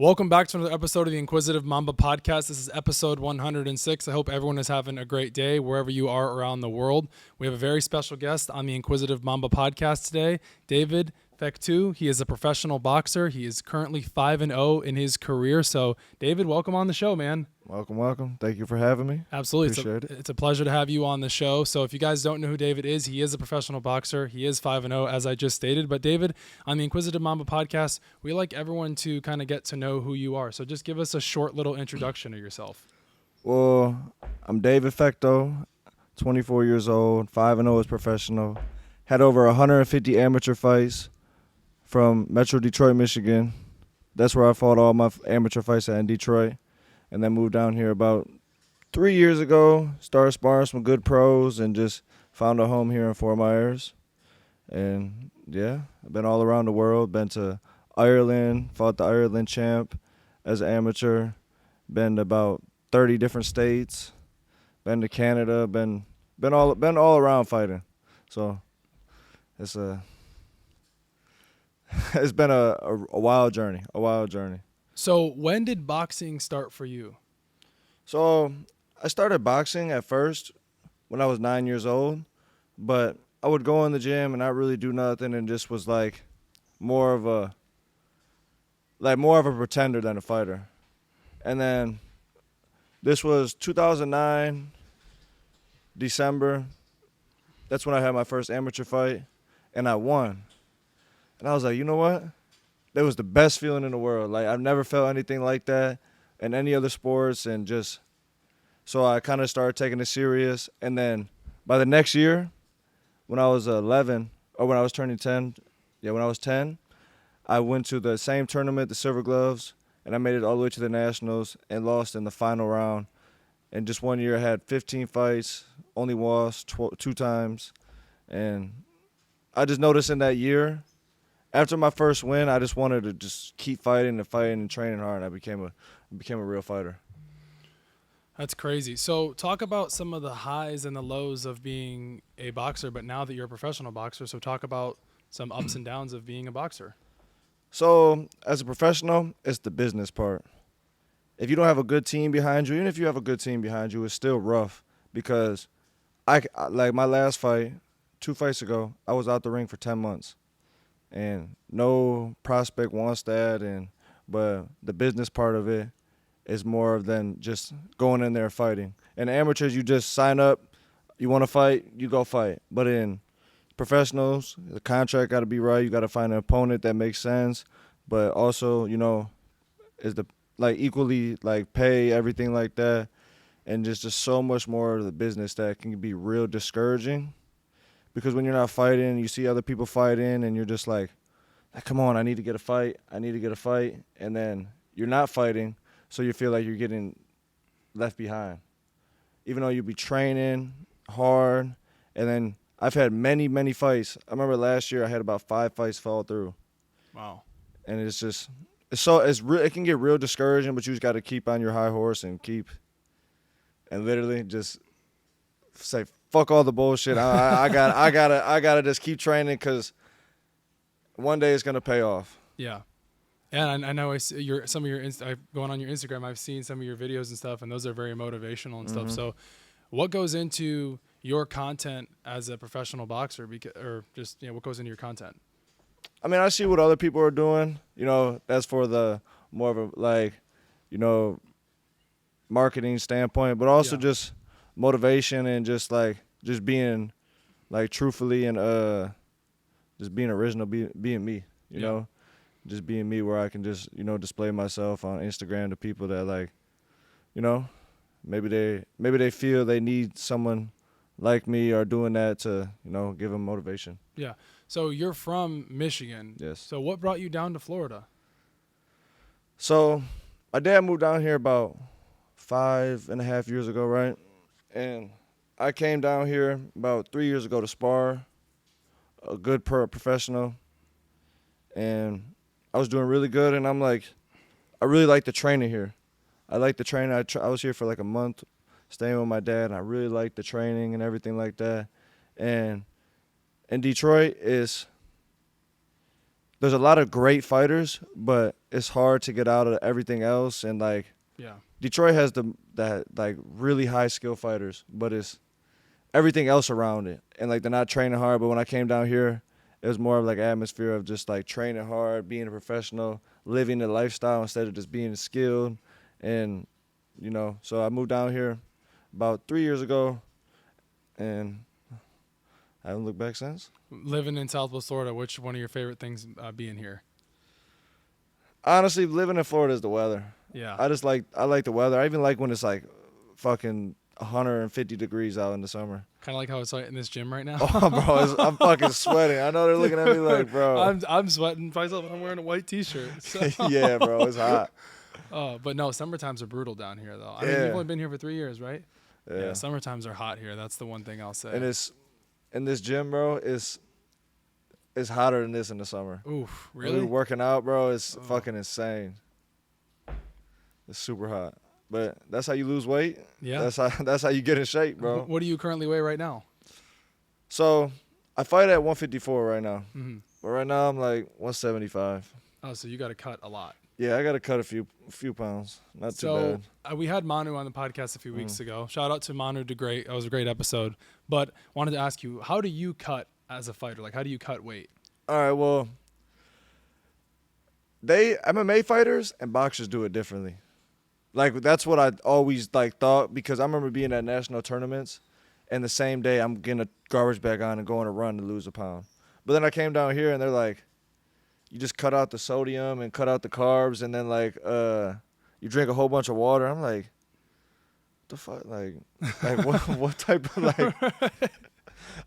Welcome back to another episode of the Inquisitive Mamba podcast. This is episode 106. I hope everyone is having a great day wherever you are around the world. We have a very special guest on the Inquisitive Mamba podcast today, David Fectau. He is a professional boxer. He is currently 5-0 in his career. So, David, welcome on the show, man. Welcome. Thank you for having me. Absolutely. Appreciate it. It's a pleasure to have you on the show. So if you guys don't know who David is, he is a professional boxer. He is 5-0, as I just stated. But David, on the Inquisitive Mamba podcast, we like everyone to kind of get to know who you are. So just give us a short little introduction of yourself. Well, I'm David Fectau, 24 years old, 5-0 as professional. Had over 150 amateur fights from Metro Detroit, Michigan. That's where I fought all my amateur fights at in Detroit. And then moved down here about 3 years ago, started sparring some good pros and just found a home here in Fort Myers. And, yeah, I've been all around the world, been to Ireland, fought the Ireland champ as an amateur, been to about 30 different states, been to Canada, been all around fighting. So it's it's been a wild journey, So when did boxing start for you? So I started boxing at first when I was 9 years old, but I would go in the gym and not really do nothing and just was like more of a pretender than a fighter. And then this was 2009, December. That's when I had my first amateur fight, and I won. And I was like, you know what? That was the best feeling in the world. Like, I've never felt anything like that in any other sports, and just so I kind of started taking it serious. And then by the next year, when I was 11, or when I was turning 10, when I was 10, I went to the same tournament, the Silver Gloves, and I made it all the way to the Nationals and lost in the final round. And just 1 year, I had 15 fights, only lost 2 times. And I just noticed in that year, after my first win, I just wanted to just keep fighting and training hard. And I became a real fighter. That's crazy. So talk about some of the highs and the lows of being a boxer, but now that you're a professional boxer, so talk about some ups and downs of being a boxer. So as a professional, it's the business part. If you don't have a good team behind you, even if you have a good team behind you, it's still rough because like my last fight, 2 fights ago, I was out the ring for 10 months. And no prospect wants that, but the business part of it is more than just going in there fighting. In amateurs, you just sign up, you want to fight, you go fight. But in professionals, the contract got to be right. You got to find an opponent that makes sense, but also, is equally pay, everything like that, and just so much more of the business that can be real discouraging. Because when you're not fighting, you see other people fighting, and you're just like, come on, I need to get a fight. And then you're not fighting, so you feel like you're getting left behind. Even though you be training hard, and then I've had many, many fights. I remember last year I had about 5 fights fall through. Wow. And it can get real discouraging, but you just got to keep on your high horse and literally just say, fuck all the bullshit. I gotta just keep training because one day it's gonna pay off. Yeah, and I know going on your Instagram, I've seen some of your videos and stuff, and those are very motivational and stuff. So, what goes into your content as a professional boxer, what goes into your content? I mean, I see what other people are doing. That's for the more of a marketing standpoint, but also just motivation and just being truthfully and just being original, being me, you know, just being me, where I can just display myself on Instagram to people that maybe they feel they need someone like me or doing that to give them motivation. Yeah. So you're from Michigan. Yes. So what brought you down to Florida? So my dad moved down here about 5.5 years ago, right? And I came down here about 3 years ago to spar, a good professional, and I was doing really good. And I'm like, I really like the training here. I like the training. I was here for like a month, staying with my dad, and I really liked the training and everything like that. And in Detroit there's a lot of great fighters, but it's hard to get out of everything else. And like Yeah. Detroit has that like really high skill fighters, but it's everything else around it. And like they're not training hard. But when I came down here, it was more of like atmosphere of just like training hard, being a professional, living the lifestyle instead of just being skilled. And so I moved down here about 3 years ago, and I haven't looked back since. Living in Southwest Florida, which one of your favorite things being here? Honestly, living in Florida is the weather. Yeah. I like the weather. I even like when it's like fucking 150 degrees out in the summer. Kind of like how it's like in this gym right now. Oh, bro, I'm fucking sweating. I know they're looking at me like, bro. I'm sweating myself and I'm wearing a white T-shirt. So. Yeah, bro, it's hot. But no, summer times are brutal down here, though. I mean, Yeah. you've only been here for 3 years, right? Yeah. Summer times are hot here. That's the one thing I'll say. And it's in this gym, bro. It's hotter than this in the summer. Oof, When really? we're working out, bro. It's fucking insane. It's super hot. But that's how you lose weight. Yeah. That's how you get in shape, bro. What do you currently weigh right now? So I fight at 154 right now. Mm-hmm. But right now I'm like 175. Oh, so you got to cut a lot. Yeah, I got to cut a few pounds. Not too So bad. we had Manu on the podcast a few weeks ago. Shout out to Manu de Great. That was a great episode. But wanted to ask you, how do you cut as a fighter? Like, how do you cut weight? All right, well, MMA fighters and boxers do it differently. Like, that's what I always like thought, because I remember being at national tournaments, and the same day I'm getting a garbage bag on and going to run to lose a pound. But then I came down here and they're like, you just cut out the sodium and cut out the carbs, and then like you drink a whole bunch of water. I'm like, what the fuck? Like what type of like?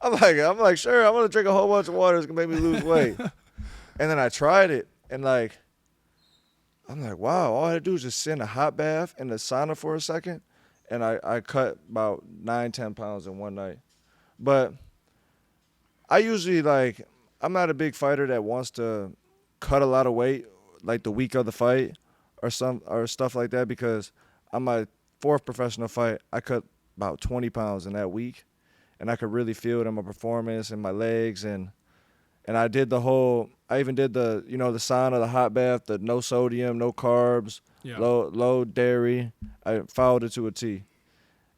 I'm like, sure, I'm gonna drink a whole bunch of water. It's gonna make me lose weight. And then I tried it, and like, I'm like, wow, all I had to do is just sit in a hot bath in the sauna for a second, and I cut about 9-10 pounds in one night. But I usually like, I'm not a big fighter that wants to cut a lot of weight like the week of the fight or stuff like that, because on my fourth professional fight, I cut about 20 pounds in that week, and I could really feel it in my performance and my legs, and I did I even did the the sauna, the hot bath, the no sodium, no carbs, Yeah. low dairy. I followed it to a T.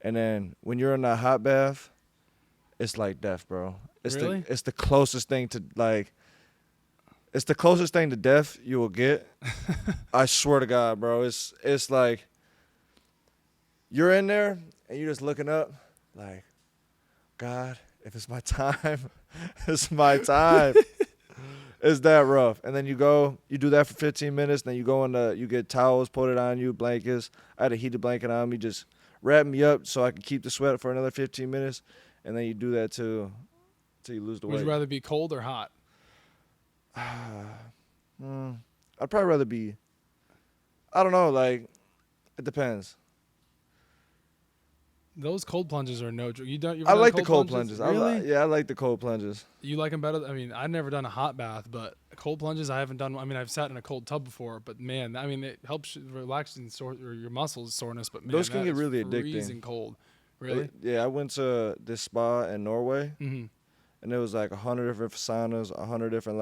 And then when you're in that hot bath, it's like death, bro. Really? It's the closest thing to like. It's the closest thing to death you will get. I swear to God, bro. It's like you're in there and you're just looking up like, God, if it's my time, it's my time. It's that rough. And then you do that for 15 minutes, then you get towels, put it on you, blankets. I had a heated blanket on me, just wrap me up so I could keep the sweat for another 15 minutes. And then you do that till you lose the weight. Would you rather be cold or hot? I'd probably rather be, I don't know, like, it depends. Those cold plunges are no joke. I like the cold plunges. Really? I like the cold plunges. You like them better? I mean, I've never done a hot bath, but cold plunges I haven't done. I mean, I've sat in a cold tub before, but man, I mean, it helps relax and your muscles soreness. But man, Those can that get is really freezing addicting. cold. Really? Yeah, I went to this spa in Norway, Mm-hmm. and it was like 100 different saunas, 100 different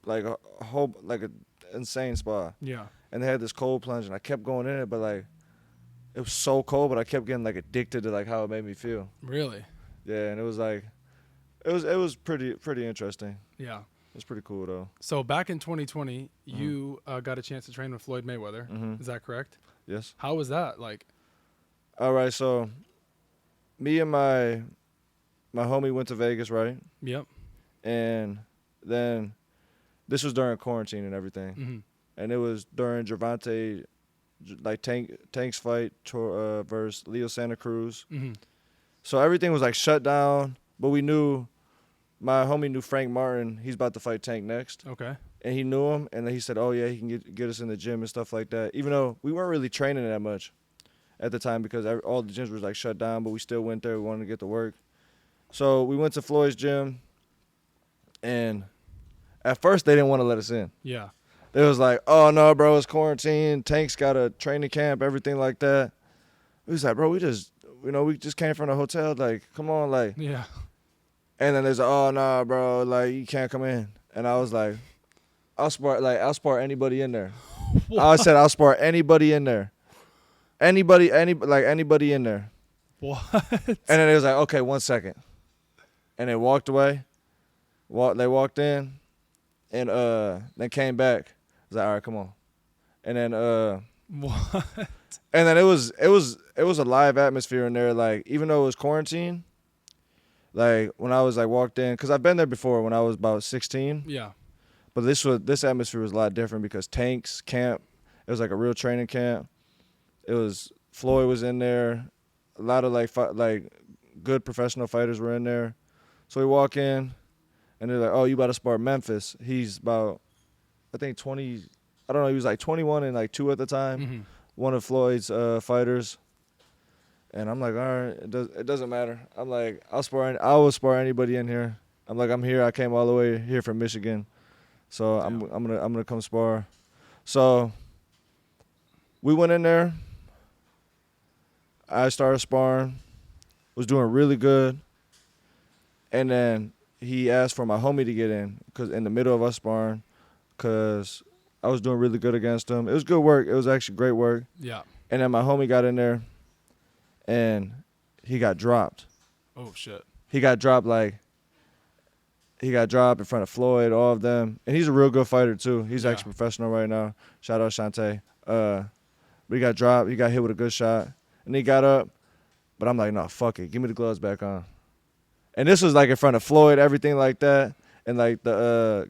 like a whole like an insane spa. Yeah. And they had this cold plunge, and I kept going in it, but like it was so cold, but I kept getting like addicted to like how it made me feel. Really? Yeah, and it was like it was pretty interesting. Yeah. It was pretty cool though. So back in 2020, you got a chance to train with Floyd Mayweather. Mm-hmm. Is that correct? Yes. How was that? Like, All right, so me and my homie went to Vegas, right? yep. And then this was during quarantine and everything. Mm-hmm. And it was during Gervonta, like Tank's fight versus Leo Santa Cruz. Mm-hmm. So everything was like shut down, but my homie knew Frank Martin. He's about to fight Tank next. Okay. And he knew him, and then he said, oh, yeah, he can get us in the gym and stuff like that. Even though we weren't really training that much at the time because all the gyms were like shut down, but we still went there. We wanted to get to work. So we went to Floyd's gym, and at first they didn't want to let us in. Yeah. They was like, oh, no, bro, it's quarantine. Tank's got a training camp, everything like that. We was like, bro, we just came from the hotel. Like, come on, like. Yeah. And then there's like, oh, nah, bro, like, you can't come in. And I was like, I'll spar anybody in there. What? I said I'll spar anybody in there. Anybody in there. What? And then it was like, okay, 1 second. And they walked away. They walked in, and then came back. I was like, all right, come on. And then What? and then it was a live atmosphere in there. Like, even though it was quarantine, like when I was like walked in, because I've been there before when I was about 16. Yeah. But this atmosphere was a lot different because tanks camp. It was like a real training camp. It was Floyd was in there. A lot of like good professional fighters were in there. So we walk in, and they're like, "Oh, you about to spar Memphis?" He's about, I think 20. I don't know. He was like 21 and like 2 at the time. Mm-hmm. One of Floyd's fighters. And I'm like, all right, it doesn't matter. I'm like, I will spar anybody in here. I'm like, I'm here. I came all the way here from Michigan, so I'm gonna come spar. So we went in there. I started sparring, was doing really good, and then he asked for my homie to get in, cause in the middle of us sparring, cause I was doing really good against him. It was good work. It was actually great work. Yeah. And then my homie got in there, and he got dropped. Oh shit. He got dropped in front of Floyd, all of them, and he's a real good fighter too. He's actually professional right now. Shout out Shantae. But he got dropped. He got hit with a good shot. And he got up, but I'm like, no, fuck it. Give me the gloves back on. And this was like in front of Floyd, everything like that. And like a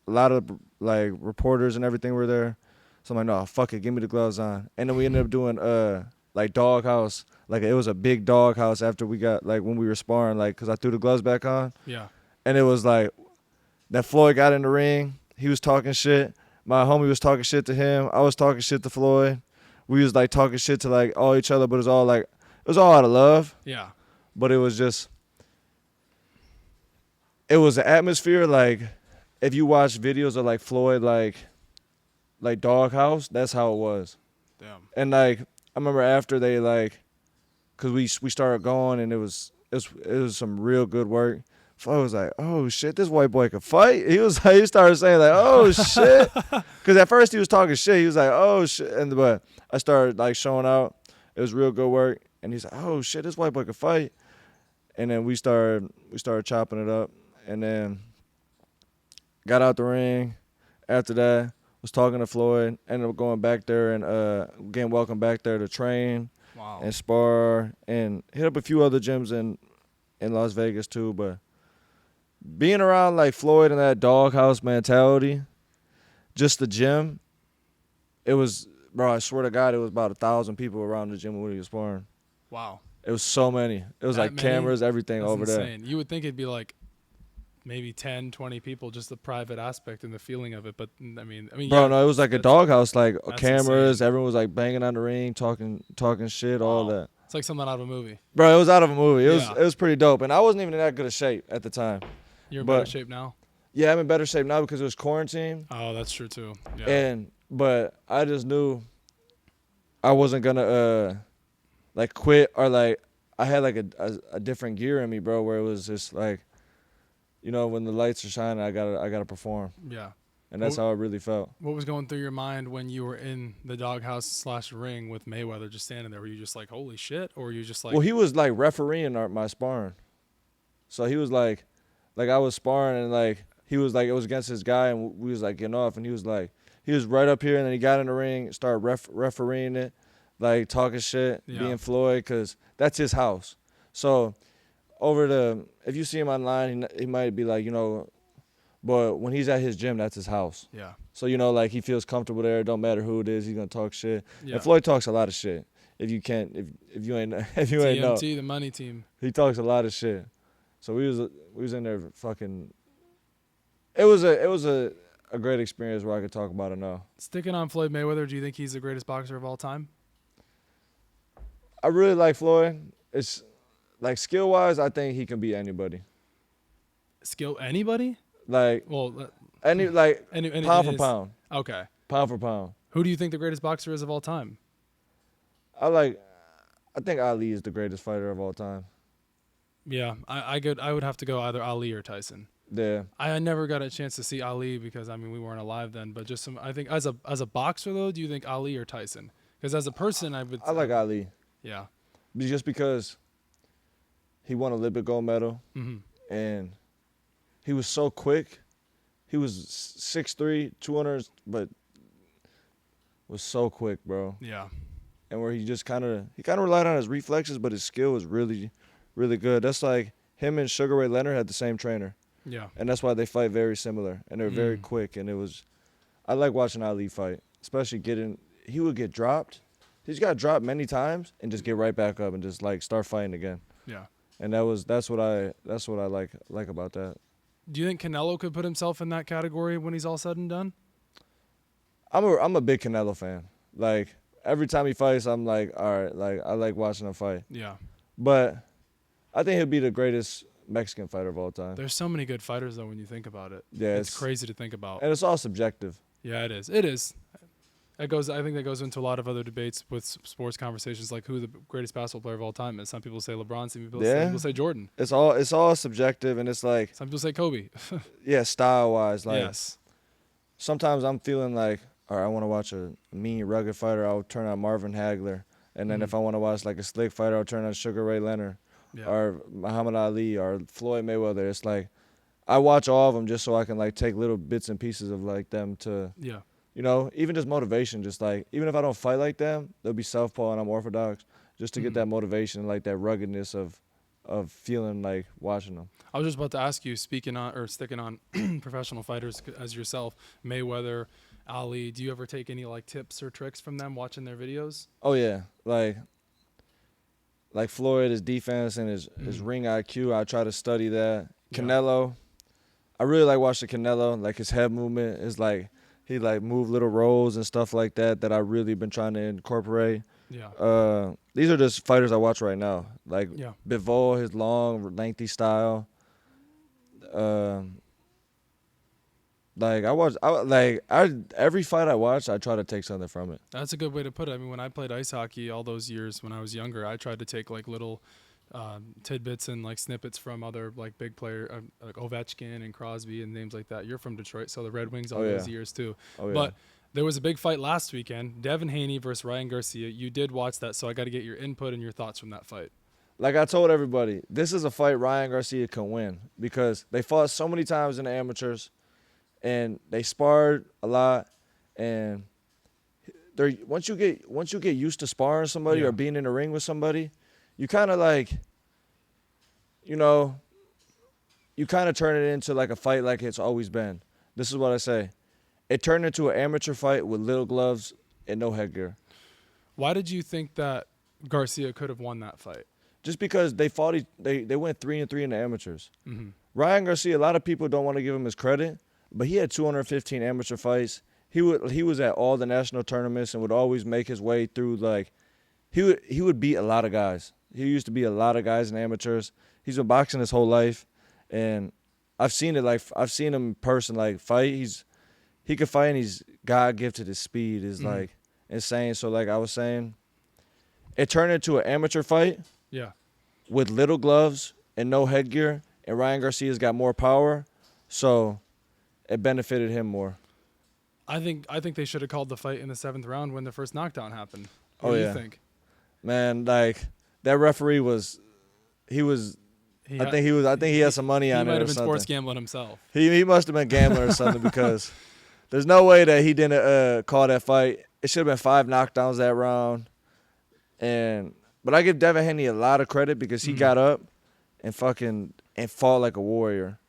lot of like reporters and everything were there. So I'm like, no, fuck it. Give me the gloves on. And then we ended up doing like doghouse. Like it was a big doghouse after we got, like when we were sparring, like, because I threw the gloves back on. Yeah. And it was like that Floyd got in the ring. He was talking shit. My homie was talking shit to him. I was talking shit to Floyd. We was like talking shit to like all each other, but it was all out of love. Yeah. But it was an atmosphere like if you watch videos of like Floyd like Doghouse, that's how it was. Damn. And like I remember after they like, cause we started going and it was some real good work. Floyd was like, oh shit, this white boy can fight. He started saying like, oh shit, cause at first he was talking shit. He was like, oh shit, but I started like showing out. It was real good work, and he's like, oh shit, this white boy can fight. And then we started chopping it up, and then got out the ring. After that, was talking to Floyd. Ended up going back there and getting welcome back there to train. Wow. And spar and hit up a few other gyms in Las Vegas too, but. Being around like Floyd and that doghouse mentality, just the gym, it was, bro, I swear to God, it was about 1,000 people around the gym when we were sparring. Wow. It was so many. It was That like many? cameras, everything That's over insane. there. You would think it'd be like maybe 10, 20 people, just the private aspect and the feeling of it. But I mean, Bro, yeah, no, it was like a doghouse, like that's cameras. insane. Everyone was like banging on the ring, talking shit, all Wow. that. It's like something out of a movie. Bro, it was out of a movie. It Yeah. was pretty dope, and I wasn't even in that good of shape at the time. You're in But- better shape now. Yeah, I'm in better shape now because it was quarantine. Oh, that's true too. Yeah. But I just knew I wasn't gonna like quit or like I had like a different gear in me, bro, where it was just like, you know, when the lights are shining, I gotta perform, Yeah. and that's how it really felt. What was going through your mind when you were in the doghouse / ring with Mayweather just standing there? Were you just like, holy shit? Or were you just like, Well, he was like refereeing my sparring, so he was like I was sparring and like he was like it was against his guy and we was like getting off and he was right up here and then he got in the ring, started refereeing it, like talking shit, Yeah. being Floyd, because that's his house. So if you see him online, he might be like, you know, but when he's at his gym, that's his house. yeah. So, you know, like he feels comfortable there. It don't matter who it is, he's gonna talk shit. Yeah. And Floyd talks a lot of shit. If you ain't know, TMT, the money team. he talks a lot of shit. So we was in there fucking. It was a great experience where I could talk about it now. Sticking on Floyd Mayweather, do you think he's the greatest boxer of all time? I really like Floyd. It's like skill wise, I think he can beat anybody. Skill anybody? Like Well, any pound for pound. Okay. Pound for pound. Who do you think the greatest boxer is of all time? I think Ali is the greatest fighter of all time. Yeah, I would have to go either Ali or Tyson. Yeah. I never got a chance to see Ali because I mean we weren't alive then. But just some, I think as a boxer though, do you think Ali or Tyson? Because as a person, I would. I like Ali. Yeah. Just because he won Olympic gold medal Mm-hmm. and he was so quick. He was 6'3", 200, but was so quick, bro. Yeah. And where he kind of relied on his reflexes, but his skill was really, really good. That's like him and Sugar Ray Leonard had the same trainer. Yeah. And that's why they fight very similar. And they're very quick. And I like watching Ali fight, especially he would get dropped. He's got dropped many times and just get right back up and just like start fighting again. Yeah. And that's what I like about that. Do you think Canelo could put himself in that category when he's all said and done? I'm a big Canelo fan. Like every time he fights, I'm like, all right, like I like watching him fight. Yeah. But I think he'll be the greatest Mexican fighter of all time. There's so many good fighters though when you think about it. Yeah, it's crazy to think about. And it's all subjective. Yeah, it is. It is. I think that goes into a lot of other debates with sports conversations, like who the greatest basketball player of all time is. Some people say LeBron, some people say Jordan. It's all subjective, and it's like some people say Kobe. Yeah, style wise, like yes. Sometimes I'm feeling like, all right, I want to watch a mean, rugged fighter. I'll turn on Marvin Hagler, and then if I want to watch like a slick fighter, I'll turn on Sugar Ray Leonard, or Muhammad Ali, or Floyd Mayweather. It's like I watch all of them just so I can like take little bits and pieces of like them to You know, even just motivation, just like, even if I don't fight like them, they'll be southpaw and I'm orthodox, just to get that motivation and like that ruggedness of feeling like watching them. I was just about to ask you, sticking on professional fighters as yourself, Mayweather, Ali, do you ever take any like tips or tricks from them watching their videos? Oh yeah, like Floyd, his defense and his ring IQ, I try to study that. Canelo, I really like watching Canelo, like his head movement is like, he like move little rolls and stuff like that I really been trying to incorporate. Yeah. These are just fighters I watch right now. Like Bivol, his long, lengthy style. Every fight I watch, I try to take something from it. That's a good way to put it. I mean, when I played ice hockey all those years when I was younger, I tried to take like little tidbits and like snippets from other like big player like Ovechkin and Crosby and names like that. You're from Detroit, so the Red Wings all those years too. But there was a big fight last weekend, Devin Haney versus Ryan Garcia. You did watch that, so I got to get your input and your thoughts from that fight. Like I told everybody, this is a fight Ryan Garcia can win because they fought so many times in the amateurs and they sparred a lot, and once you get used to sparring somebody or being in the ring with somebody, you kind of like, you know, you kind of turn it into like a fight like it's always been. This is what I say. It turned into an amateur fight with little gloves and no headgear. Why did you think that Garcia could have won that fight? Just because they fought, they went 3-3 in the amateurs. Mm-hmm. Ryan Garcia, a lot of people don't want to give him his credit, but he had 215 amateur fights. He was at all the national tournaments and would always make his way through. Like he would beat a lot of guys. He used to beat a lot of guys in amateurs. He's been boxing his whole life, and I've seen it. Like I've seen him in person, like fight. He could fight, and he's God gifted. His speed is like insane. So like I was saying, it turned into an amateur fight. Yeah. With little gloves and no headgear, and Ryan Garcia's got more power, so it benefited him more. I think they should have called the fight in the 7th round when the first knockdown happened. What do you think? Man, like that referee I think he had some money on it. He might have or been something. sports gambling himself. He must have been gambling or something because there's no way that he didn't call that fight. It should have been 5 knockdowns that round, but I give Devin Haney a lot of credit because he got up and fought like a warrior.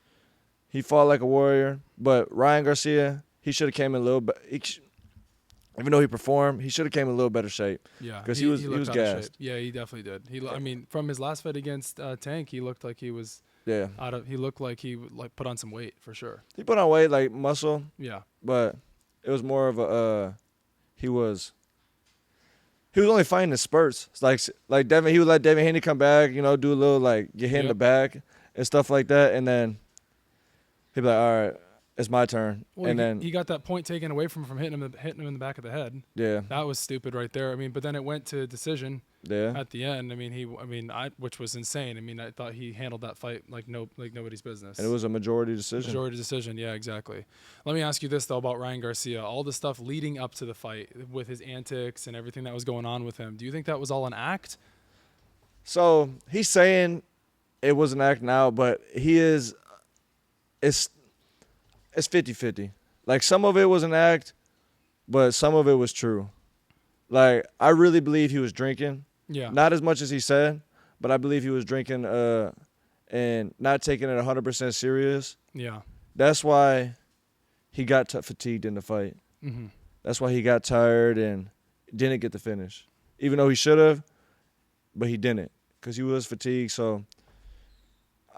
He fought like a warrior, but Ryan Garcia, he should have came in a little bit. Even though he performed, he should have came in a little better shape. Yeah, because he was gassed. Yeah, he definitely did. I mean, from his last fight against Tank, he looked like he was he looked like he like put on some weight for sure. He put on weight, like muscle. Yeah, but it was more of a he was only fighting in spurts. It's like Devin, he would let Devin Haney come back, you know, do a little like get hit in the back and stuff like that, and then he'd be like, all right, it's my turn. Well, and then he got that point taken away from hitting him in the back of the head. Yeah, that was stupid right there. I mean, but then it went to decision, Yeah. at the end. I mean, which was insane. I mean, I thought he handled that fight like nobody's business. And it was a majority decision. Majority decision, yeah, exactly. Let me ask you this though about Ryan Garcia. All the stuff leading up to the fight with his antics and everything that was going on with him. Do you think that was all an act? So he's saying it was an act now, but it's 50-50. Like, some of it was an act, but some of it was true. Like, I really believe he was drinking. Yeah. Not as much as he said, but I believe he was drinking and not taking it 100% serious. Yeah. That's why he got fatigued in the fight. Mm-hmm. That's why he got tired and didn't get the finish. Even though he should have, but he didn't because he was fatigued. So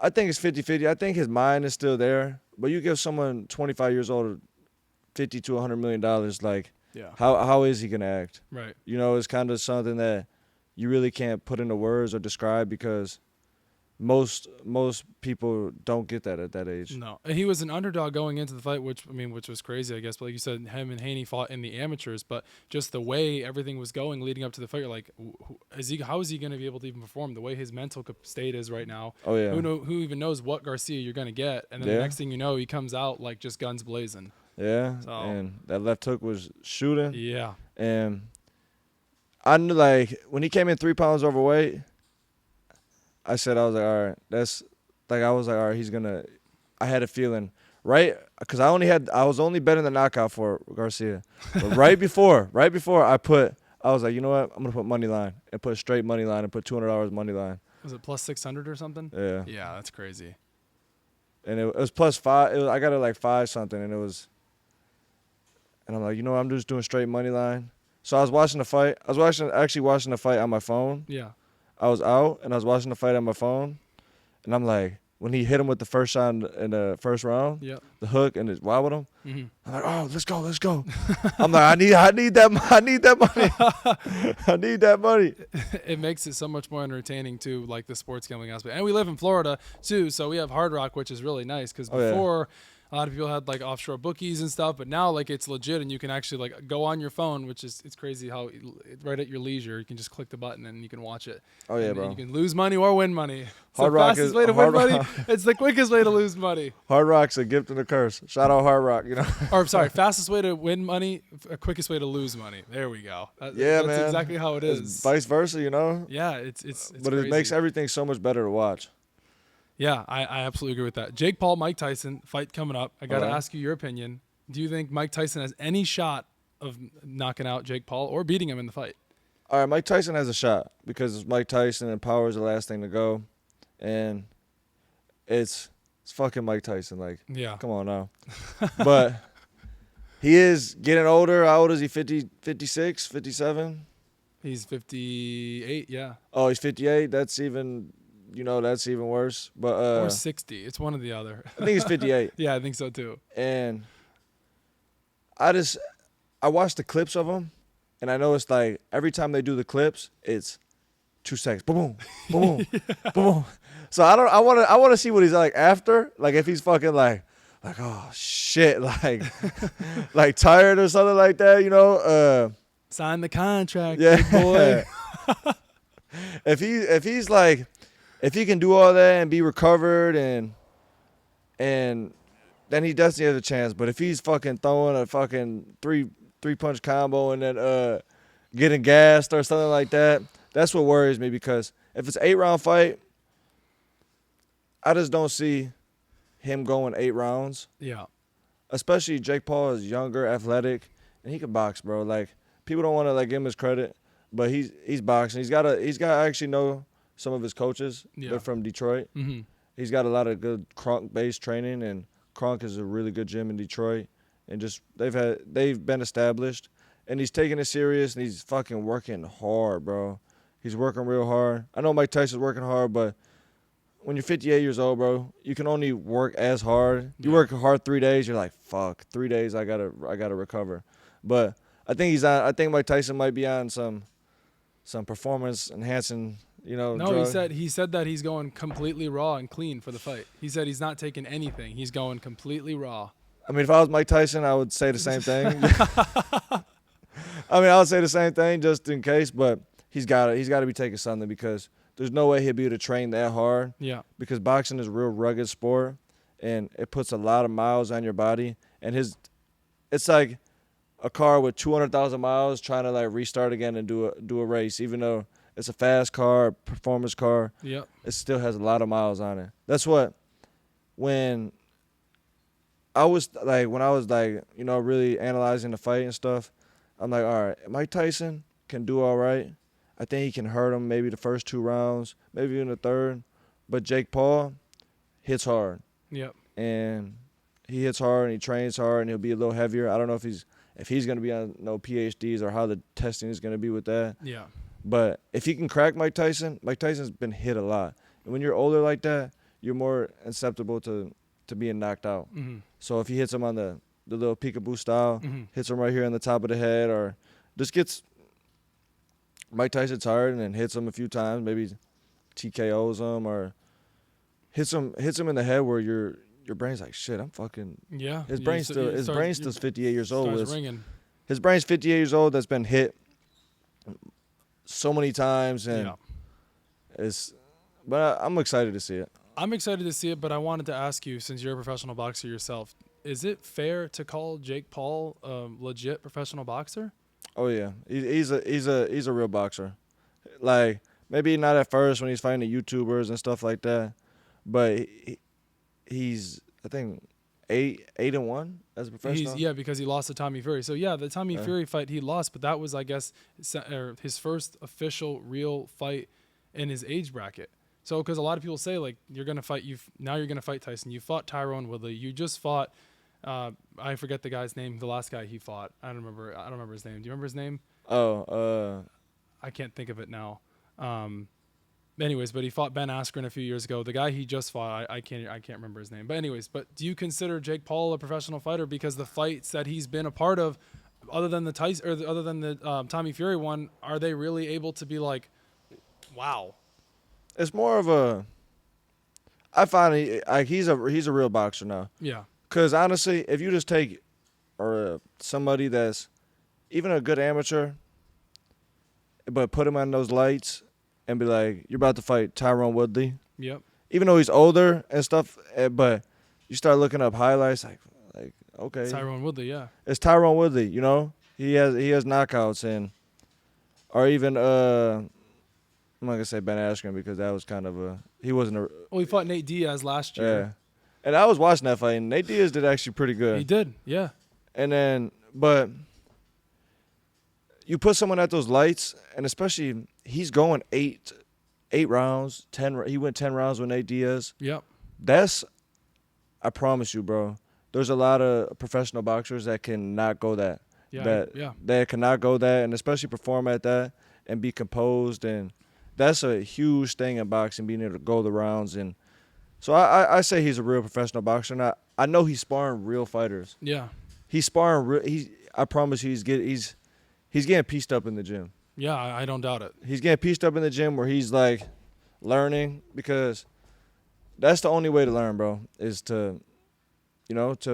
I think it's 50-50. I think his mind is still there. But you give someone 25 years old $50 to $100 million, like, yeah, how is he going to act? right. You know, it's kind of something that you really can't put into words or describe because most people don't get that at that age. No, and he was an underdog going into the fight, which was crazy, I guess. But like you said, him and Haney fought in the amateurs, but just the way everything was going leading up to the fight, you're like, how is he going to be able to even perform? The way his mental state is right now. Oh yeah. Who even knows what Garcia you're going to get? And then the next thing you know, he comes out like just guns blazing. Yeah, So, and that left hook was shooting. Yeah. And I knew, like, when he came in 3 pounds overweight, I was like, all right, that's, like, all right, he's going to, I had a feeling, right? Because I was only betting the knockout for Garcia. But right before I was like, you know what? I'm going to put money line and put straight money line and put $200 money line. Was it plus 600 or something? Yeah. Yeah, that's crazy. And it was plus 5. I got it like 5 something, and I'm like, you know what? I'm just doing straight money line. So I was watching the fight. I was actually watching the fight on my phone. Yeah. I was out, and I was watching the fight on my phone. And I'm like, when he hit him with the first shot in the first round, Yep. the hook, and it wobbled him, Mm-hmm. I'm like, oh, let's go. I'm like, I need that money. I need that money. It makes it so much more entertaining too, like the sports gambling aspect. And we live in Florida too, so we have Hard Rock, which is really nice because before a lot of people had like offshore bookies and stuff, but now like it's legit and you can actually like go on your phone, which is it's crazy how right at your leisure you can just click the button and you can watch it. Oh yeah, and bro. you can lose money or win money. It's Hard the Rock fastest is- way to Hard win money. Rock- It's the quickest way to lose money. Hard Rock's a gift and a curse. Shout out Hard Rock, you know. Or sorry, fastest way to win money, quickest way to lose money. There we go. Yeah, that's man. exactly how it It's is. vice versa, you know. Yeah, it's But it crazy. makes everything so much better to watch. Yeah, I absolutely agree with that. Jake Paul, Mike Tyson, fight coming up. I got to Alright. ask you your opinion. Do you think Mike Tyson has any shot of knocking out Jake Paul or beating him in the fight? All right, Mike Tyson has a shot because it's Mike Tyson and power is the last thing to go. And it's fucking Mike Tyson. Like, Yeah. come on now. But he is getting older. How old is he? 50, 56, 57? He's 58, yeah. Oh, he's 58. That's even worse. But Or 60. It's one or the other. I think he's 58. Yeah, I think so too. And I watched the clips of him, and I know it's like every time they do the clips, it's 2 seconds, boom, boom, boom, boom. So I want to see what he's like after, like if he's fucking like oh shit, like like tired or something like that, you know. Sign the contract, Yeah. big boy. if he's like, if he can do all that and be recovered and then he definitely has a chance. But if he's fucking throwing a fucking three punch combo and then getting gassed or something like that, that's what worries me because if it's 8-round fight, I just don't see him going 8 rounds. Yeah. Especially Jake Paul is younger, athletic, and he can box, bro. Like people don't want to like give him his credit, but he's boxing. He's got to actually know some of his coaches. Yeah. They're from Detroit. Mm-hmm. He's got a lot of good Kronk-based training, and Kronk is a really good gym in Detroit. And just they've been established, and he's taking it serious, and he's fucking working hard, bro. He's working real hard. I know Mike Tyson's working hard, but when you're 58 years old, bro, you can only work as hard. You work hard 3 days, you're like, fuck, 3 days, I gotta recover. But I think Mike Tyson might be on some performance enhancing. No, drug. he said that he's going completely raw and clean for the fight. He said he's not taking anything. He's going completely raw. I mean, if I was Mike Tyson, I would say the same thing. I would say the same thing just in case, but he's got to be taking something because there's no way he'll be able to train that hard. Yeah. Because boxing is a real rugged sport, and it puts a lot of miles on your body. And it's like a car with 200,000 miles trying to like restart again and do a race, even though it's a fast car, performance car. Yep. It still has a lot of miles on it. That's what when I was really analyzing the fight and stuff. I'm like, all right, Mike Tyson can do all right. I think he can hurt him maybe the first 2 rounds, maybe even the third. But Jake Paul hits hard. Yep. And he hits hard and he trains hard and he'll be a little heavier. I don't know if he's going to be on no PhDs or how the testing is going to be with that. Yeah. But if he can crack Mike Tyson's been hit a lot. And when you're older like that, you're more susceptible to being knocked out. Mm-hmm. So if he hits him on the little peekaboo style, Mm-hmm. hits him right here on the top of the head, or just gets Mike Tyson tired and then hits him a few times, maybe TKOs him or hits him in the head where your brain's like, shit, I'm fucking. Yeah. His brain's still 58 years old. Starts ringing. His brain's 58 years old. That's been hit so many times, and but I'm excited to see it. I'm excited to see it, but I wanted to ask you, since you're a professional boxer yourself, is it fair to call Jake Paul a legit professional boxer? Oh yeah, he's a real boxer. Like maybe not at first when he's fighting the YouTubers and stuff like that, but he's I think 8-1 as a professional. Because he lost to Tommy Fury. So yeah, the Tommy Fury fight he lost, but that was I guess his first official real fight in his age bracket. So because a lot of people say like you're gonna fight Tyson. You fought Tyrone Woodley. You just fought. I forget the guy's name. The last guy he fought. I don't remember his name. Do you remember his name? I can't think of it now. Anyways, but he fought Ben Askren a few years ago. The guy he just fought, I can't remember his name. But anyways, do you consider Jake Paul a professional fighter because the fights that he's been a part of, other than the Tommy Fury one, are they really able to be like, wow? It's more of a. I find he's a real boxer now. Yeah. Because honestly, if you just take somebody that's even a good amateur, but put him on those lights and be like, you're about to fight Tyrone Woodley. Yep. Even though he's older and stuff, but you start looking up highlights, like okay. Tyrone Woodley, yeah. It's Tyrone Woodley, you know? He has knockouts or even I'm not gonna say Ben Askren because that was kind of he wasn't a. Well, he fought Nate Diaz last year. Yeah. And I was watching that fight, and Nate Diaz did actually pretty good. He did, yeah. And then, but you put someone at those lights, and especially he's going eight rounds, 10. He went 10 rounds with Nate Diaz. Yep. I promise you, bro. There's a lot of professional boxers that cannot go that. That cannot go that, and especially perform at that and be composed, and that's a huge thing in boxing, being able to go the rounds. And so I say he's a real professional boxer. And I know he's sparring real fighters. Yeah. He's sparring. I promise you, he's getting pieced up in the gym. Yeah, I don't doubt it. He's getting pieced up in the gym where he's like learning, because that's the only way to learn, bro, is to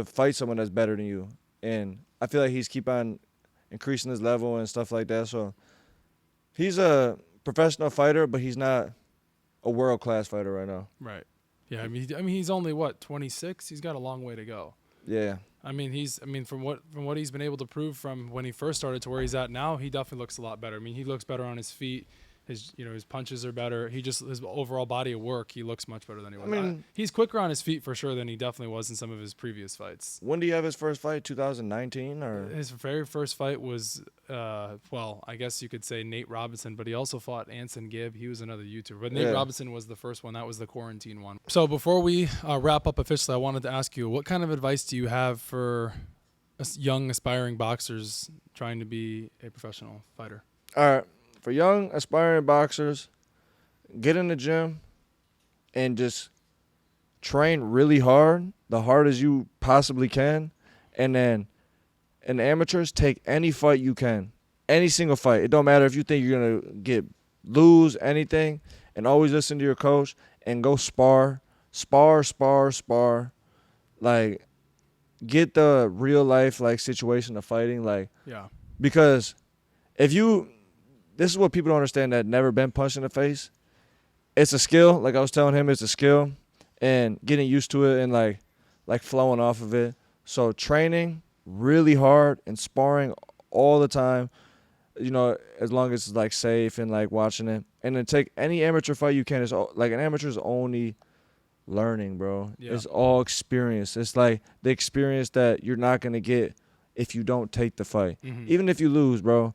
fight someone that's better than you. And I feel like he's keep on increasing his level and stuff like that. So he's a professional fighter, but he's not a world-class fighter right now. Right. Yeah, I mean he's only 26? He's got a long way to go. Yeah. From what he's been able to prove from when he first started to where he's at now, he definitely looks a lot better. I mean, he looks better on his feet. His punches are better. His overall body of work, he looks much better than he was. He's quicker on his feet for sure than he definitely was in some of his previous fights. When did he have his first fight? 2019 or? His very first fight was, I guess you could say Nate Robinson, but he also fought Anson Gibb. He was another YouTuber, but Nate Robinson was the first one. That was the quarantine one. So before we wrap up officially, I wanted to ask you, what kind of advice do you have for young aspiring boxers trying to be a professional fighter? All right. For young, aspiring boxers, get in the gym and just train really hard, the hardest you possibly can. And then, in amateurs, take any fight you can. Any single fight. It don't matter if you think you're going to lose anything. And always listen to your coach and go spar. Spar. Like, get the real life, like, situation of fighting. Like, yeah. Because if you this is what people don't understand that never been punched in the face. It's a skill. Like I was telling him, it's a skill, and getting used to it and like flowing off of it. So training really hard and sparring all the time, you know, as long as it's like safe and like watching it. And then take any amateur fight you can. It's like an amateur's only learning, bro. Yeah. It's all experience. It's like the experience that you're not gonna get if you don't take the fight. Mm-hmm. Even if you lose, bro.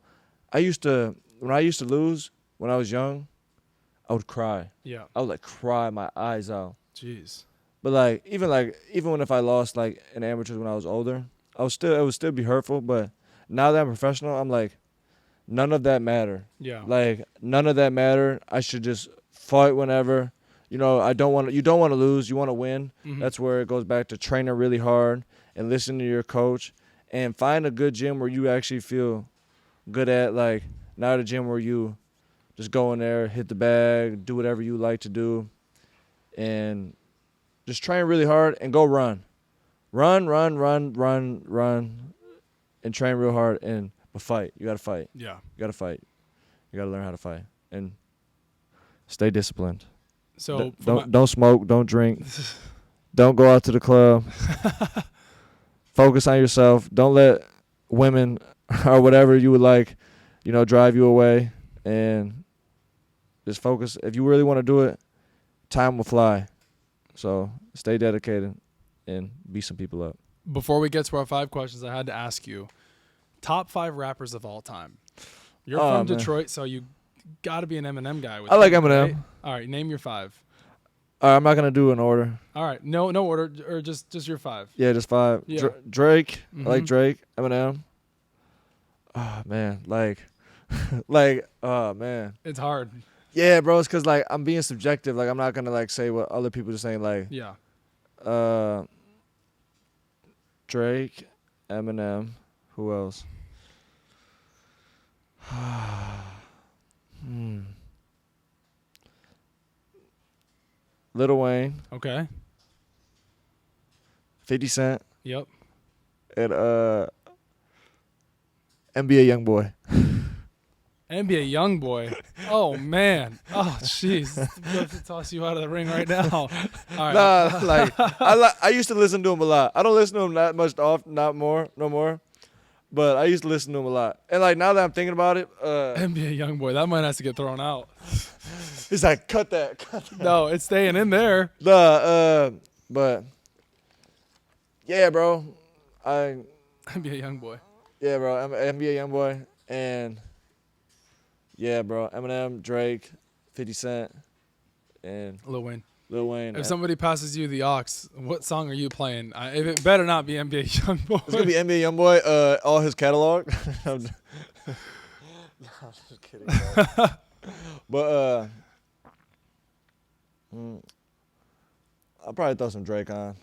When I used to lose when I was young, I would cry. Yeah. I would like cry my eyes out. Jeez. But even when if I lost like in amateurs when I was older, it would still be hurtful. But now that I'm professional, I'm like, none of that matter. Yeah. Like none of that matter. I should just fight whenever. You know, you don't want to lose. You want to win. Mm-hmm. That's where it goes back to training really hard and listening to your coach and find a good gym where you actually feel good at. Like not a gym where you just go in there, hit the bag, do whatever you like to do, and just train really hard and go run, and train real hard but fight. You gotta fight. Yeah. You gotta fight. You gotta learn how to fight and stay disciplined. So Don't smoke. Don't drink. Don't go out to the club. Focus on yourself. Don't let women or whatever you would like, you know, drive you away. And just focus. If you really want to do it, time will fly. So stay dedicated and beat some people up. Before we get to our 5 questions, I had to ask you, top 5 rappers of all time. You're from Detroit, so you got to be an Eminem guy. I like Eminem. Right? All right, name your 5. I'm not gonna do an order. All right, no order, or just your 5. Yeah, just 5. Yeah. Drake. Mm-hmm. I like Drake. Eminem. Oh man, oh man. It's hard. Yeah, bro. It's because like I'm being subjective. Like I'm not gonna like say what other people are saying. Like Yeah. Drake, Eminem. Who else? Lil Wayne, Okay. 50 Cent, Yep. and NBA YoungBoy. NBA YoungBoy. Oh man. Oh jeez. We have to toss you out of the ring right now. All right. Nah, I used to listen to him a lot. I don't listen to him that much no more. But I used to listen to him a lot. And like now that I'm thinking about it, NBA YoungBoy. That might have to get thrown out. he's like, cut that. No, it's staying in there. But yeah, bro. NBA YoungBoy. Yeah, bro. I'm an NBA YoungBoy, and yeah, bro. Eminem, Drake, 50 Cent, and Lil Wayne. Lil Wayne. If somebody passes you the aux, what song are you playing? It better not be NBA YoungBoy. It's gonna be NBA YoungBoy. All his catalog. I'm just kidding. Bro. But I'll probably throw some Drake on.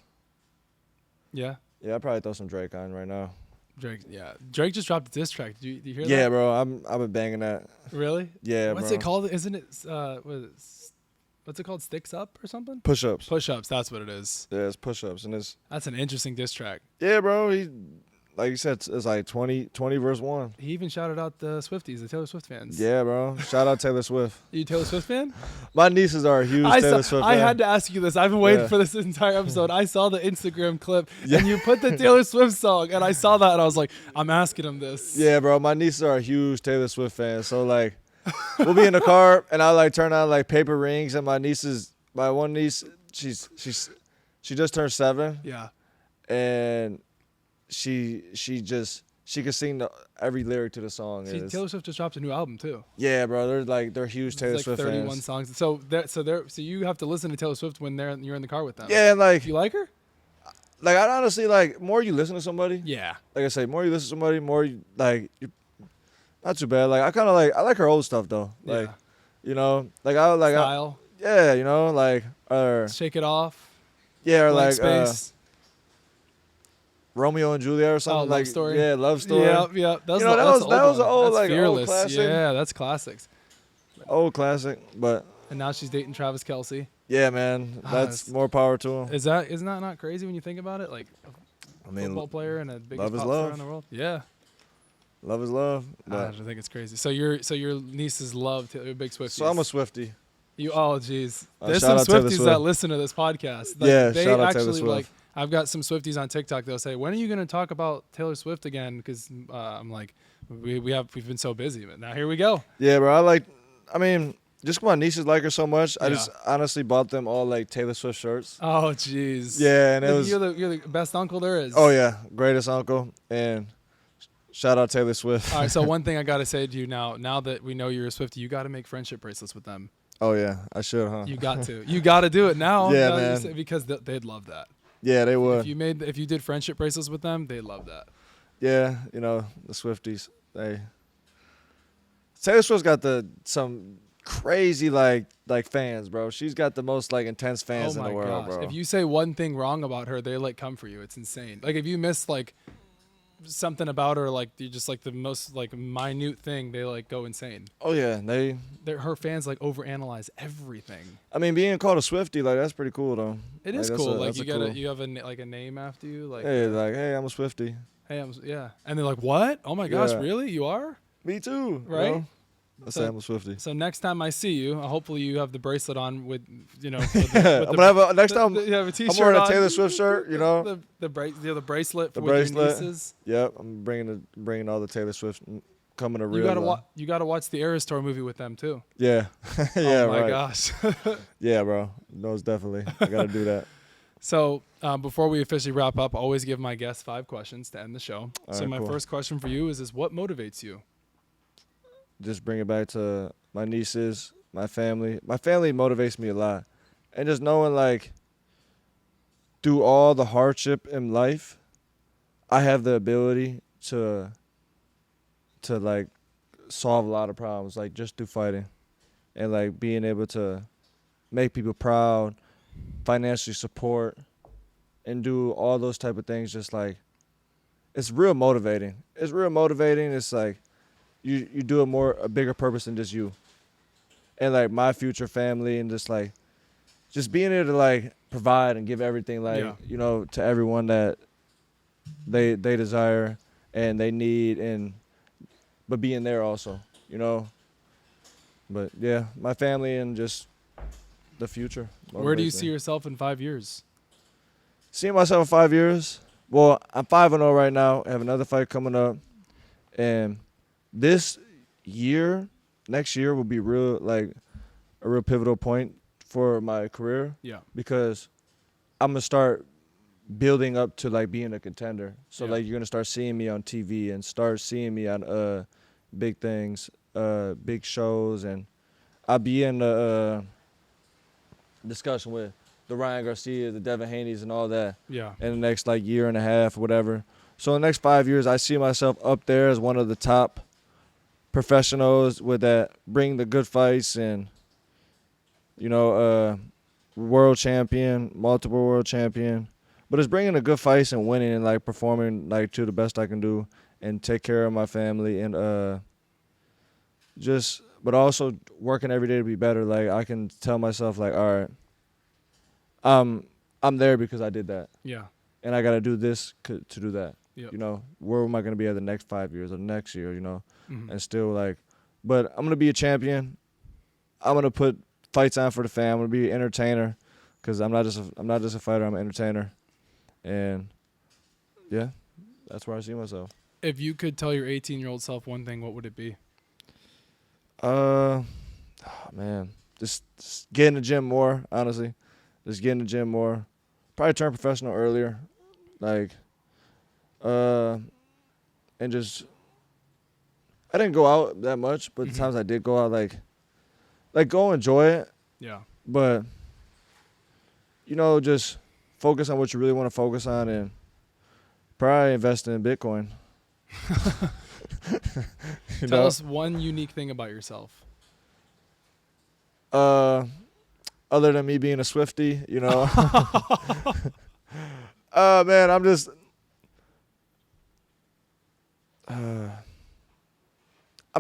Yeah. Yeah, I'll probably throw some Drake on right now. Drake. Yeah. Drake just dropped a diss track. Did you hear that? Yeah, bro. I've been banging that. Really? Yeah, What's bro. it called? Isn't it? What's it called? Sticks Up or something? Push-ups. Push-ups. That's what it is. Yeah, it's push-ups, and it's That's an interesting diss track. yeah, bro. He, like you said, it's like 20 verse 1. He even shouted out the Swifties, the Taylor Swift fans. Yeah, bro. Shout out Taylor Swift. Are you a Taylor Swift fan? My nieces are a huge Taylor Swift I fan. had to ask you this. I've been waiting for this entire episode. I saw the Instagram clip, and you put the Taylor Swift song, and I saw that, and I was like, I'm asking him this. Yeah, bro. My nieces are a huge Taylor Swift fan. So like, we'll be in the car, and I'll like turn on like Paper Rings, and my one niece, she just turned 7, Yeah. and she can sing every lyric to the song. See, Taylor Swift just dropped a new album too. Yeah, bro. They're huge Taylor It's like Swift 31 fans. songs. So you have to listen to Taylor Swift when you're in the car with them. Yeah, and like You like her? I honestly like more you listen to somebody. Yeah. Like I say, more you listen to somebody, more you not too bad. Like I like her old stuff though. Like Yeah. you know, Style. yeah, you know, like or Shake It Off. yeah, or Blank like Space. Romeo and Juliet or something. Love like Story. Yeah, Love Story. Yeah. That was an old Fearless. classic. Yeah, that's classics. Old classic, but And now she's dating Travis Kelce. yeah, man, that's more power to him. Isn't that not crazy when you think about it? Like I mean, football player and a biggest love is pop star love. in the world. Yeah. Love is love. I But think it's crazy. So your nieces love Taylor, big Swifties. so I'm a Swiftie. You jeez. There's Shout some out Taylor Swifties Swift. that listen to this podcast. Like, Yeah, they shout out Taylor actually Swift. like. I've got some Swifties on TikTok. They'll say, "When are you going to talk about Taylor Swift again?" Because I'm like, we've been so busy, but now here we go. Yeah, bro. I mean, just 'cause my nieces like her so much, I Yeah. just honestly bought them all like Taylor Swift shirts. Oh, jeez. Yeah, and it Look, was. you're the best uncle there is. Oh yeah, greatest uncle, and shout out Taylor Swift. All right. So one thing I got to say to you now that we know you're a Swiftie, you got to make friendship bracelets with them. Oh yeah, I should, huh? You got to. You got to do it now. Yeah, now that you man. say- because they'd love that. Yeah, they would. If you did friendship bracelets with them, they'd love that. Yeah, the Swifties. Taylor Swift's got some crazy like fans, bro. She's got the most like intense fans Oh in my the world, gosh! bro. If you say one thing wrong about her, they like come for you. It's insane. Like if you miss like something about her, like you just like the most like minute thing, they like go insane. Oh yeah, Her fans like overanalyze everything. I mean, being called a Swiftie, like that's pretty cool though. It Like, is that's cool. a- Like that's you a got cool- you have like a name after you. Like Hey, I'm a Swiftie. hey, yeah, and they're like, what? Oh my gosh, Yeah. really? You are? Me too. Right? I So- say I'm a Swiftie. So next time I see you, hopefully you have the bracelet on with with I'm gonna have next time. you have a t-shirt I'm wearing a on. Taylor Swift shirt. the bracelet The with bracelet. your nieces. Yep, I'm bringing all the Taylor Swift coming to real. You gotta watch the Eras Tour movie with them too. Yeah, yeah, Oh my right. gosh. Yeah, bro. Most definitely. I gotta do that. So before we officially wrap up, I always give my guests 5 questions to end the show. All So right, my cool. first question for you is what motivates you? Just bring it back to my nieces, my family. My family motivates me a lot, and just knowing like through all the hardship in life, I have the ability to like solve a lot of problems, like just through fighting, and like being able to make people proud, financially support, and do all those type of things. Just like it's real motivating. It's real motivating. It's like you do a bigger purpose than just you, and like my future family, and just being able to like provide and give everything to everyone that they desire and they need, but being there also, But yeah, my family and just the future. Where do you motivates see me. yourself in 5 years? Seeing myself in 5 years? Well, I'm 5-0 right now. I have another fight coming up, and next year will be a real pivotal point for my career, Yeah. because I'm gonna start building up to like being a contender. So Yeah. like you're gonna start seeing me on TV and start seeing me on big things, big shows, and I'll be in the discussion with the Ryan Garcia, the Devin Haneys, and all that Yeah. in the next like year and a half, whatever. So in the next 5 years, I see myself up there as one of the top professionals with that bring the good fights, and world champion, multiple world champion. But it's bringing the good fights and winning and like performing like to the best I can do and take care of my family, and but also working every day to be better. Like I can tell myself like, all right, I'm there because I did that, Yeah. and I got to do this to do that. Yep. Where am I going to be at the next 5 years or next year, Mhm. and still like, but I'm going to be a champion. I'm going to put fights on for the fam. I'm going to be an entertainer, because I'm not just a fighter, I'm an entertainer. And yeah, that's where I see myself. If you could tell your 18-year-old self one thing, what would it be? Man, just get in the gym more, honestly. Just get in the gym more. Probably turn professional earlier. Like, and just, I didn't go out that much, but Mhm. the times I did go out, like go enjoy it, Yeah. but, just focus on what you really want to focus on, and probably invest in Bitcoin. Tell us one unique thing about yourself. Other than me being a Swiftie, man, I'm just, I'm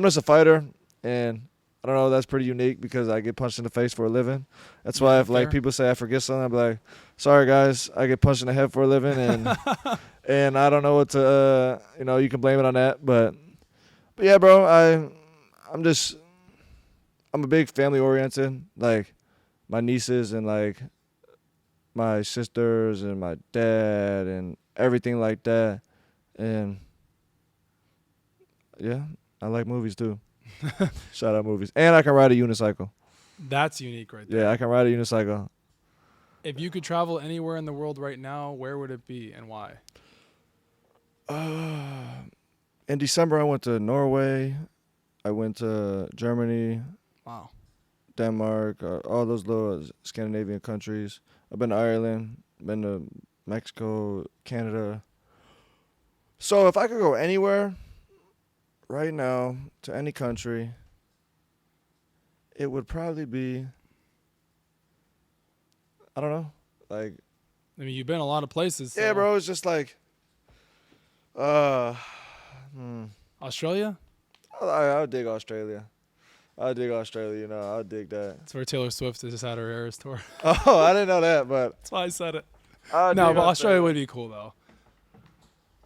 just a fighter, and I don't know, that's pretty unique because I get punched in the face for a living. That's why if like Fair. people say I forget something, I'm like, sorry guys, I get punched in the head for a living, and and I don't know what to, you can blame it on that, but But yeah, bro, I'm a big family oriented. Like my nieces and like my sisters and my dad and everything like that. And yeah, I like movies too. Shout out movies. And I can ride a unicycle. That's unique right there. Yeah, I can ride a unicycle. If you could travel anywhere in the world right now, where would it be and why? In December, I went to Norway. I went to Germany, Wow. Denmark, all those little Scandinavian countries. I've been to Ireland, been to Mexico, Canada. So if I could go anywhere right now to any country, it would probably be, I don't know, like, I mean, you've been a lot of places. yeah, so- bro, it's just like, Australia? I would dig Australia. I dig Australia, you know, I would dig that. That's where Taylor Swift just had her Eras tour. Oh, I didn't know that, but That's why I said it. I would No, dig but Australia would be cool, though.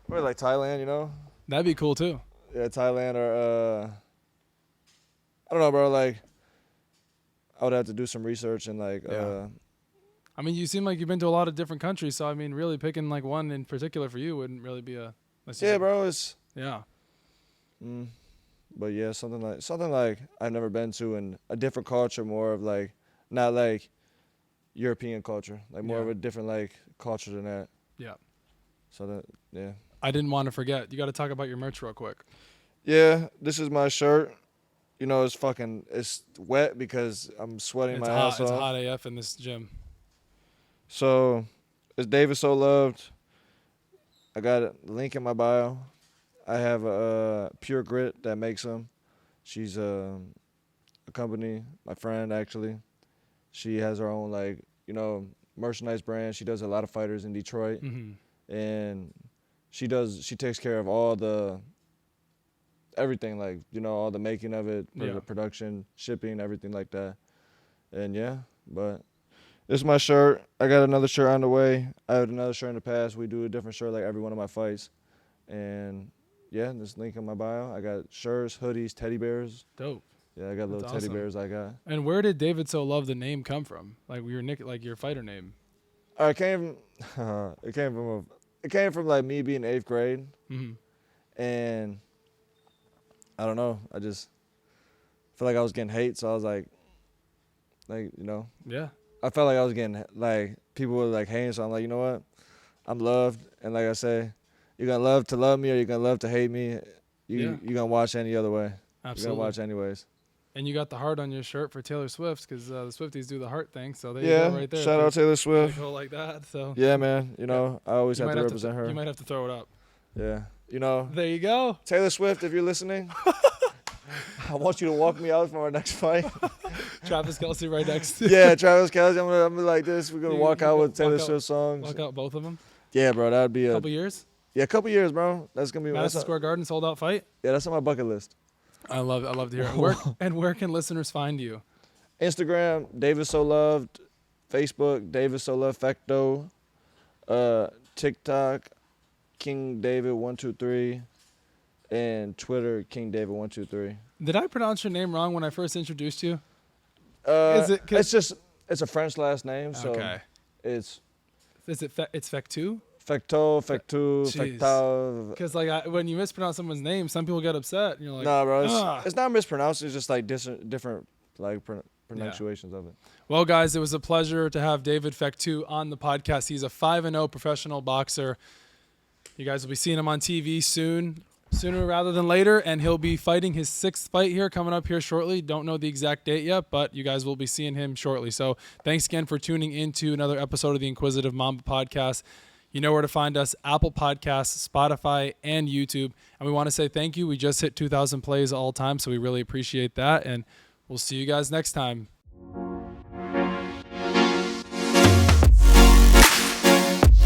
Or like Thailand, you know? That'd be cool, too. Yeah, Thailand or I don't know, bro. Like, I would have to do some research and like, Yeah. I mean, you seem like you've been to a lot of different countries, so I mean, really picking like one in particular for you wouldn't really be a. yeah, bro. It's Yeah. but yeah, something like I've never been to and a different culture, more of like not like European culture, like more Yeah. of a different like culture than that. Yeah. So that yeah. I didn't want to forget. You got to talk about your merch real quick. Yeah, this is my shirt. You know, it's wet because I'm sweating It's my hot. ass It's off. hot AF in this gym. So, it's David So Loved. I got a link in my bio. I have a Pure Grit that makes them. She's a company, my friend actually. She has her own like, you know, merchandise brand. She does a lot of fighters in Detroit. Mm-hmm. And she takes care of all the everything, like, you know, all the making of it, Yeah. production, shipping, everything like that. And yeah, but this is my shirt. I got another shirt on the way. I had another shirt in the past. We do a different shirt like every one of my fights. And yeah, this link in my bio. I got shirts, hoodies, teddy bears. Dope. Yeah, I got little That's teddy awesome. bears I got. And where did David So Love the name come from? Like your fighter name. It came from like me being 8th grade. Mm-hmm. And I don't know. I just feel like I was getting hate, so I was like, you know, Yeah. I felt like I was getting like people were like hating, so I'm like, you know what? I'm loved, and like I say, you're gonna love to love me, or you're gonna love to hate me. You're gonna watch any other way. Absolutely. You're gonna watch anyways. And you got the heart on your shirt for Taylor Swift because the Swifties do the heart thing. So there Yeah, you go right there. shout out Taylor They Swift. go like that. So Yeah, man. You know, I always you have might to represent her. You might have to throw it up. Yeah, you know, There you go. Taylor Swift, if you're listening, I want you to walk me out for our next fight. Travis Kelce right next to Yeah, Travis Kelce. I'm gonna be like this. We're gonna You- walk you out go- with Taylor walk out- Swift songs. Walk out both of them. Yeah, bro, that'd be a Couple years. couple years, bro. That's gonna be Madison Square Garden sold out fight. Yeah, that's on my bucket list. I love to hear it. Where can listeners find you? Instagram, David So Loved. Facebook, David So Loved Fectau. TikTok, King David 123, and Twitter, King David 123. Did I pronounce your name wrong when I first introduced you? Is it- it's a French last name, so Okay. it's Is it it's Fectau? Fectau, Jeez. Fectau. Because like when you mispronounce someone's name, some people get upset. And you're like, Nah, bro, "Ah." it's not mispronounced. It's just like different like pronunciations of it. Well, guys, it was a pleasure to have David Fectau on the podcast. He's a 5-0 professional boxer. You guys will be seeing him on TV sooner rather than later, and he'll be fighting his 6th fight here coming up here shortly. Don't know the exact date yet, but you guys will be seeing him shortly. So thanks again for tuning into another episode of the Inquisitive Mamba podcast. You know where to find us: Apple Podcasts, Spotify, and YouTube. And we want to say thank you. We just hit 2,000 plays all time, so we really appreciate that. And we'll see you guys next time.